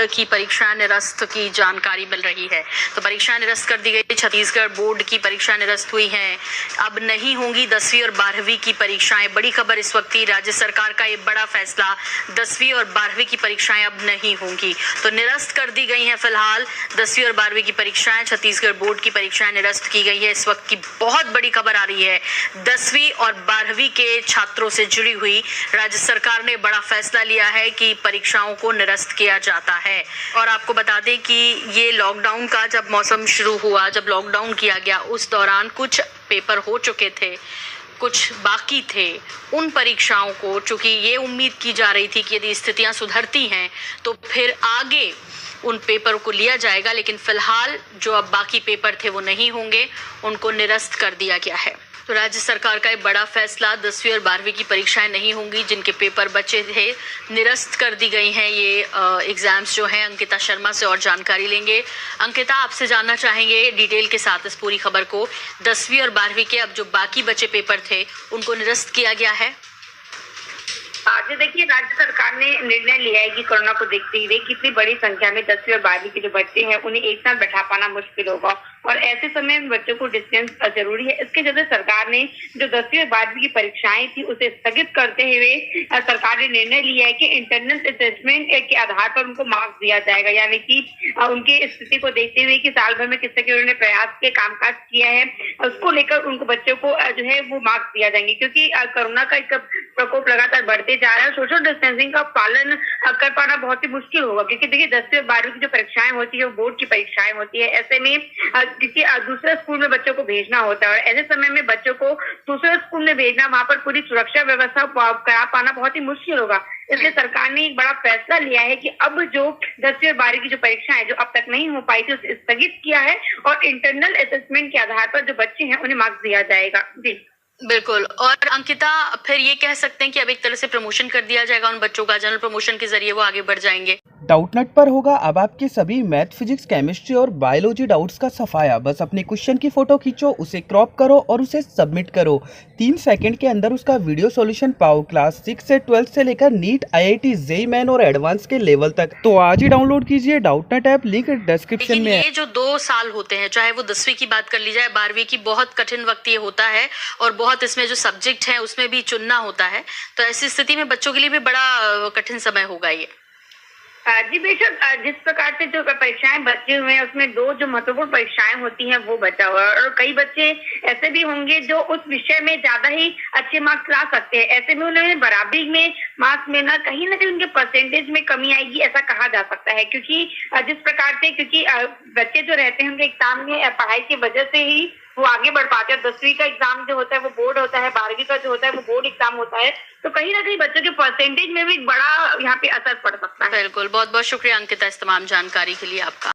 की परीक्षा निरस्त की जानकारी मिल रही है। तो परीक्षा निरस्त कर दी गई। छत्तीसगढ़ बोर्ड की परीक्षा निरस्त हुई है। अब नहीं होंगी 10वीं और 12वीं की परीक्षाएं। बड़ी खबर इस वक्त थी, राज्य सरकार का ये बड़ा फैसला, 10वीं और 12वीं की परीक्षाएं अब नहीं होंगी, तो निरस्त कर दी गई हैं। फिलहाल 10वीं और 12वीं की परीक्षाएं, छत्तीसगढ़ बोर्ड की परीक्षाएं निरस्त की गई है। इस वक्त की बहुत बड़ी खबर आ रही है, 10वीं और 12वीं के छात्रों से जुड़ी हुई। राज्य सरकार ने बड़ा फैसला लिया है कि परीक्षाओं को निरस्त किया जाता है। और आपको बता दें कि ये लॉकडाउन का जब मौसम शुरू हुआ, जब लॉकडाउन किया गया, उस दौरान कुछ पेपर हो चुके थे, कुछ बाकी थे। उन परीक्षाओं को चूंकि ये उम्मीद की जा रही थी कि यदि स्थितियां सुधरती हैं तो फिर आगे उन पेपर को लिया जाएगा, लेकिन फिलहाल जो अब बाकी पेपर थे वो नहीं होंगे, उनको निरस्त कर दिया गया है। तो राज्य सरकार का एक बड़ा फैसला, 10वीं और 12वीं की परीक्षाएं नहीं होंगी, जिनके पेपर बचे थे निरस्त कर दी गई हैं ये एग्जाम्स जो हैं। अंकिता शर्मा से और जानकारी लेंगे। अंकिता, आपसे जानना चाहेंगे डिटेल के साथ इस पूरी खबर को। 10वीं और 12वीं के अब जो बाकी बचे पेपर थे उनको निरस्त किया गया है। आज देखिए, राज्य सरकार ने निर्णय लिया है कि कोरोना को देखते हुए कितनी बड़ी संख्या में 10वीं और 12वीं के जो बच्चे हैं उन्हें एक साथ बैठा पाना मुश्किल होगा और ऐसे समय में बच्चों को डिस्टेंस जरूरी है। इसके चलते सरकार ने जो 10वीं और 12वीं की परीक्षाएं थी उसे स्थगित करते हुए सरकार ने निर्णय लिया है कि इंटरनल असेसमेंट के आधार पर उनको मार्क्स दिया जाएगा, यानी कि उनके स्थिति को देखते हुए कि साल भर में किस तरह के उन्होंने प्रयास के कामकाज किया है, उसको लेकर उनको बच्चों को जो है वो मार्क्स दिया जाएंगे। क्योंकि कोरोना का एक प्रकोप लगातार बढ़ते जा रहा है, सोशल डिस्टेंसिंग का पालन कर पाना बहुत ही मुश्किल होगा। क्योंकि देखिए, 10वीं और 12वीं की जो परीक्षाएं होती है वो बोर्ड की परीक्षाएं होती है। ऐसे में क्योंकि दूसरे स्कूल में बच्चों को भेजना होता है और ऐसे समय में बच्चों को दूसरे स्कूल में भेजना, वहां पर पूरी सुरक्षा व्यवस्था करा पाना बहुत ही मुश्किल होगा। इसलिए सरकार ने एक बड़ा फैसला लिया है कि अब जो 10वीं और 12वीं की जो परीक्षाएं जो अब तक नहीं हो पाई थी उसे स्थगित किया है और इंटरनल असेसमेंट के आधार पर जो बच्चे हैं उन्हें मार्क्स दिया जाएगा। जी बिल्कुल। और अंकिता, फिर ये कह सकते हैं कि अब एक तरह से प्रमोशन कर दिया जाएगा उन बच्चों का, जनरल प्रमोशन के जरिए वो आगे बढ़ जाएंगे। डाउटनेट पर होगा अब आपके सभी मैथ, फिजिक्स, केमिस्ट्री और बायोलॉजी डाउट्स का सफाया। बस अपने क्वेश्चन की फोटो खींचो, उसे क्रॉप करो और उसे सबमिट करो। 3 सेकंड के अंदर उसका वीडियो सॉल्यूशन पाओ। क्लास 6 से 12 से लेकर नीट, IIT, जेईई मेन और एडवांस के लेवल तक। तो आज ही डाउनलोड कीजिए डाउटनेट ऐप, लिंक डिस्क्रिप्शन में है। ये जो 2 साल होते हैं, चाहे वो 10वीं की बात कर ली जाए, 12वीं की, बहुत कठिन वक्त ये होता है और बहुत इसमें जो सब्जेक्ट है उसमें भी चुनना होता है। तो ऐसी स्थिति में बच्चों के लिए भी बड़ा कठिन समय होगा ये। जी बेशक, जिस प्रकार से जो परीक्षाएं बचे हुए हैं उसमें 2 जो महत्वपूर्ण परीक्षाएं होती हैं वो बचा हुआ है और कई बच्चे ऐसे भी होंगे जो उस विषय में ज्यादा ही अच्छे मार्क्स ला सकते हैं। ऐसे में उन्हें बराबरी में मार्क्स में ना कहीं उनके परसेंटेज में कमी आएगी, ऐसा कहा जा सकता है। क्योंकि जिस प्रकार से बच्चे जो रहते हैं उनके एग्जाम में पढ़ाई की वजह से ही वो आगे बढ़ पाते हैं। 10वीं का एग्जाम जो होता है वो बोर्ड होता है, 12वीं का जो होता है वो बोर्ड एग्जाम होता है, तो कहीं ना कहीं बच्चों के परसेंटेज में भी बड़ा यहाँ पे असर पड़ सकता है। बिल्कुल, बहुत बहुत शुक्रिया अंकिता इस तमाम जानकारी के लिए आपका।